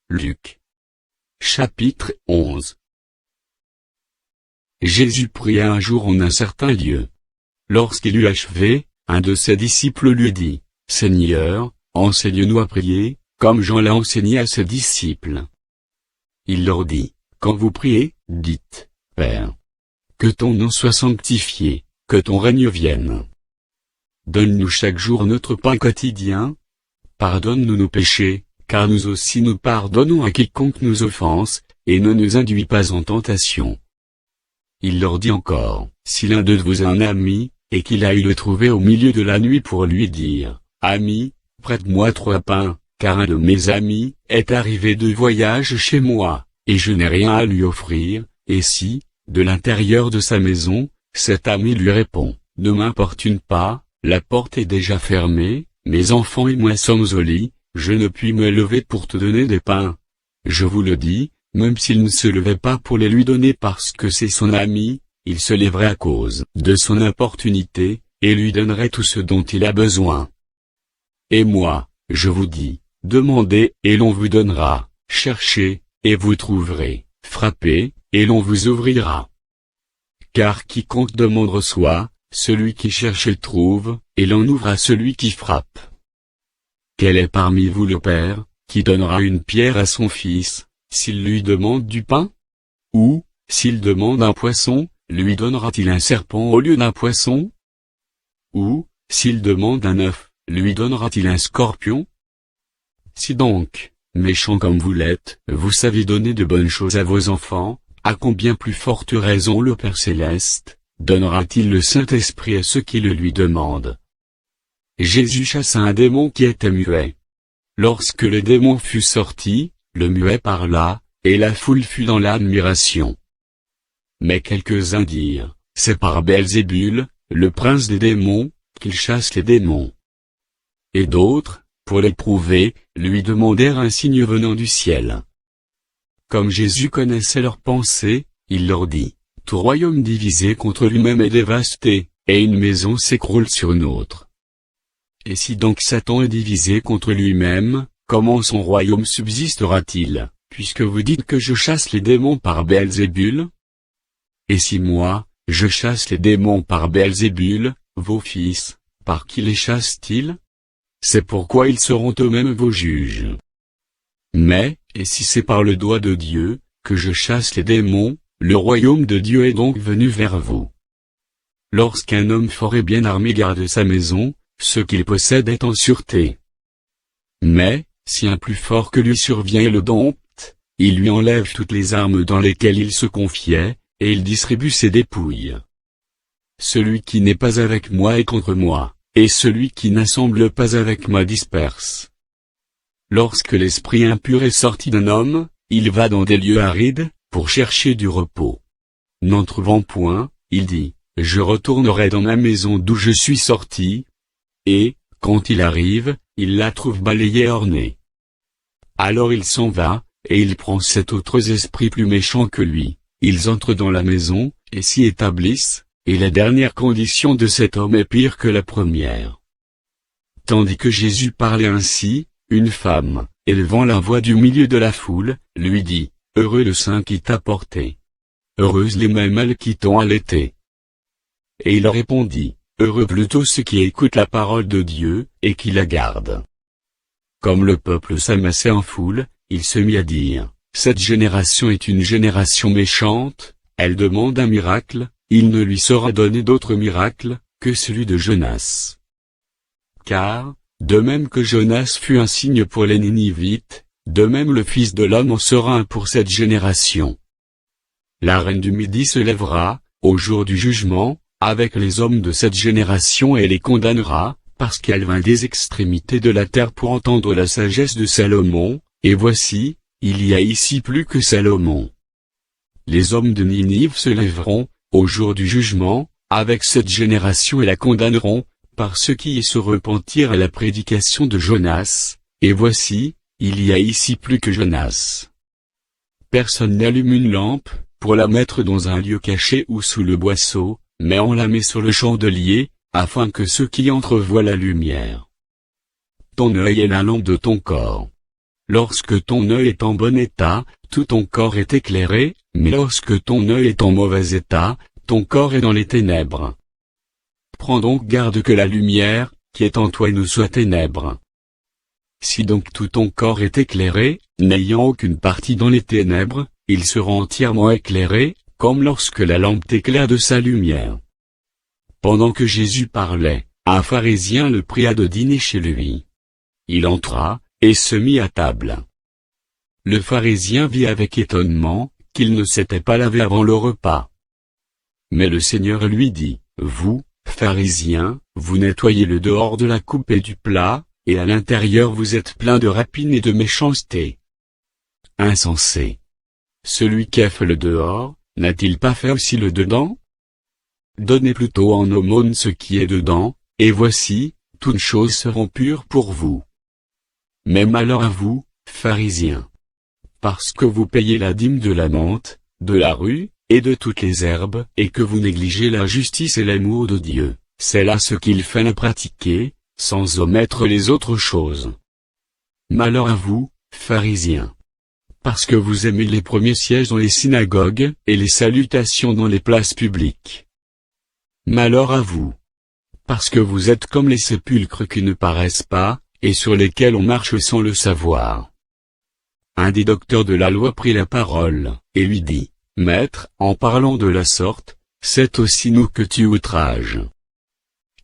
Luc. Chapitre 11. Jésus pria un jour en un certain lieu. Lorsqu'il eut achevé, un de ses disciples lui dit, « Seigneur, enseigne-nous à prier, comme Jean l'a enseigné à ses disciples. » Il leur dit, « Quand vous priez, dites, Père, que ton nom soit sanctifié, que ton règne vienne. Donne-nous chaque jour notre pain quotidien. Pardonne-nous nos péchés, car nous aussi nous pardonnons à quiconque nous offense, et ne nous induis pas en tentation. » Il leur dit encore, « Si l'un d'eux vous a un ami, et qu'il aille le trouver au milieu de la nuit pour lui dire, « Ami, prête-moi 3 pains, car un de mes amis est arrivé de voyage chez moi, et je n'ai rien à lui offrir, » et si, de l'intérieur de sa maison, cet ami lui répond, « Ne m'importune pas, la porte est déjà fermée, mes enfants et moi sommes au lit, je ne puis me lever pour te donner des pains. » Je vous le dis, même s'il ne se levait pas pour les lui donner parce que c'est son ami, il se lèverait à cause de son importunité, et lui donnerait tout ce dont il a besoin. Et moi, je vous dis, demandez et l'on vous donnera, cherchez, et vous trouverez, frappez, et l'on vous ouvrira. Car quiconque demande reçoit, celui qui cherche il trouve, et l'on ouvre à celui qui frappe. Quel est parmi vous le père, qui donnera une pierre à son fils, s'il lui demande du pain? Ou, s'il demande un poisson, lui donnera-t-il un serpent au lieu d'un poisson? Ou, s'il demande un œuf, lui donnera-t-il un scorpion? Si donc, méchants comme vous l'êtes, vous savez donner de bonnes choses à vos enfants, à combien plus forte raison le Père Céleste donnera-t-il le Saint-Esprit à ceux qui le lui demandent? Jésus chassa un démon qui était muet. Lorsque le démon fut sorti, le muet parla, et la foule fut dans l'admiration. Mais quelques-uns dirent, « C'est par Belzébul, le prince des démons, qu'il chasse les démons. » Et d'autres, pour l'éprouver, lui demandèrent un signe venant du ciel. Comme Jésus connaissait leurs pensées, il leur dit, « Tout royaume divisé contre lui-même est dévasté, et une maison s'écroule sur une autre. Et si donc Satan est divisé contre lui-même, comment son royaume subsistera-t-il, puisque vous dites que je chasse les démons par Belzébul? Et si moi, je chasse les démons par Belzébul, vos fils, par qui les chassent-ils? C'est pourquoi ils seront eux-mêmes vos juges. Mais, et si c'est par le doigt de Dieu, que je chasse les démons, le royaume de Dieu est donc venu vers vous. Lorsqu'un homme fort et bien armé garde sa maison, ce qu'il possède est en sûreté. Mais, si un plus fort que lui survient et le dompte, il lui enlève toutes les armes dans lesquelles il se confiait, et il distribue ses dépouilles. Celui qui n'est pas avec moi est contre moi, et celui qui n'assemble pas avec moi disperse. Lorsque l'esprit impur est sorti d'un homme, il va dans des lieux arides, pour chercher du repos. N'en trouvant point, il dit, « Je retournerai dans ma maison d'où je suis sorti. » Et, quand il arrive, il la trouve balayée et ornée. Alors il s'en va, et il prend 7 autres esprits plus méchants que lui. Ils entrent dans la maison, et s'y établissent, et la dernière condition de cet homme est pire que la première. Tandis que Jésus parlait ainsi, une femme, élevant la voix du milieu de la foule, lui dit, « Heureux le sein qui t'a porté. Heureuses les mamelles qui t'ont allaité. » Et il répondit, « Heureux plutôt ceux qui écoutent la parole de Dieu, et qui la gardent. » Comme le peuple s'amassait en foule, il se mit à dire, « Cette génération est une génération méchante, elle demande un miracle, il ne lui sera donné d'autre miracle, que celui de Jonas. Car, de même que Jonas fut un signe pour les Ninivites, de même le Fils de l'homme en sera un pour cette génération. La reine du Midi se lèvera, au jour du jugement, avec les hommes de cette génération et les condamnera, parce qu'elle vint des extrémités de la terre pour entendre la sagesse de Salomon, et voici, il y a ici plus que Salomon. Les hommes de Ninive se lèveront, au jour du jugement, avec cette génération et la condamneront, par ceux qui y se repentirent à la prédication de Jonas, et voici, il y a ici plus que Jonas. Personne n'allume une lampe, pour la mettre dans un lieu caché ou sous le boisseau, mais on la met sur le chandelier, afin que ceux qui entrent voient la lumière. Ton œil est la lampe de ton corps. lorsque ton œil est en bon état, tout ton corps est éclairé, mais lorsque ton œil est en mauvais état, ton corps est dans les ténèbres. Prends donc garde que la lumière, qui est en toi ne soit ténèbres. Si donc tout ton corps est éclairé, n'ayant aucune partie dans les ténèbres, il sera entièrement éclairé, comme lorsque la lampe t'éclaire de sa lumière. Pendant que Jésus parlait, un pharisien le pria de dîner chez lui. Il entra, et se mit à table. Le pharisien vit avec étonnement, qu'il ne s'était pas lavé avant le repas. Mais le Seigneur lui dit, « Vous, pharisiens, vous nettoyez le dehors de la coupe et du plat, et à l'intérieur vous êtes plein de rapine et de méchanceté. Insensé. Celui qui a fait le dehors, n'a-t-il pas fait aussi le dedans? Donnez plutôt en aumône ce qui est dedans, et voici, toutes choses seront pures pour vous. Mais malheur à vous, pharisiens. Parce que vous payez la dîme de la menthe, de la rue, et de toutes les herbes, et que vous négligez la justice et l'amour de Dieu, c'est là ce qu'il fait la pratiquer, sans omettre les autres choses. Malheur à vous, pharisiens. Parce que vous aimez les premiers sièges dans les synagogues, et les salutations dans les places publiques. Malheur à vous. Parce que vous êtes comme les sépulcres qui ne paraissent pas, et sur lesquels on marche sans le savoir. Un des docteurs de la loi prit la parole, et lui dit, « Maître, en parlant de la sorte, c'est aussi nous que tu outrages. »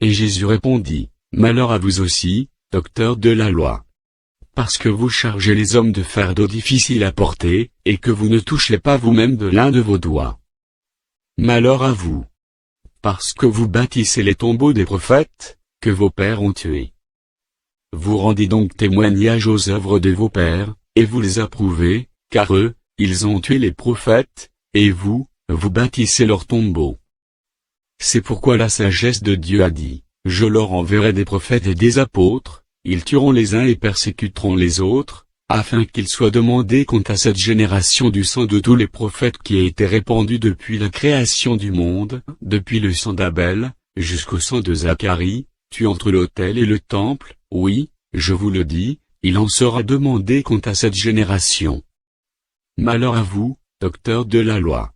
Et Jésus répondit, « Malheur à vous aussi, docteurs de la loi. Parce que vous chargez les hommes de fardeaux difficiles à porter, et que vous ne touchez pas vous-même de l'un de vos doigts. Malheur à vous. Parce que vous bâtissez les tombeaux des prophètes, que vos pères ont tués. Vous rendez donc témoignage aux œuvres de vos pères, et vous les approuvez, car eux, ils ont tué les prophètes, et vous, vous bâtissez leurs tombeaux. C'est pourquoi la sagesse de Dieu a dit, « Je leur enverrai des prophètes et des apôtres, ils tueront les uns et persécuteront les autres, afin qu'il soit demandé quant à cette génération du sang de tous les prophètes qui a été répandu depuis la création du monde, depuis le sang d'Abel, jusqu'au sang de Zacharie, tué entre l'autel et le temple, oui, je vous le dis, il en sera demandé quant à cette génération. Malheur à vous, docteurs de la loi.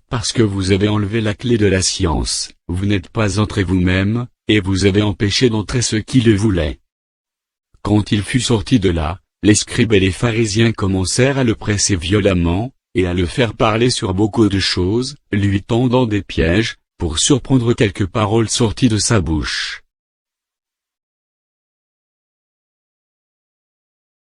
Parce que vous avez enlevé la clé de la science, vous n'êtes pas entrés vous-même, et vous avez empêché d'entrer ceux qui le voulaient. » Quand il fut sorti de là, les scribes et les pharisiens commencèrent à le presser violemment, et à le faire parler sur beaucoup de choses, lui tendant des pièges, pour surprendre quelques paroles sorties de sa bouche.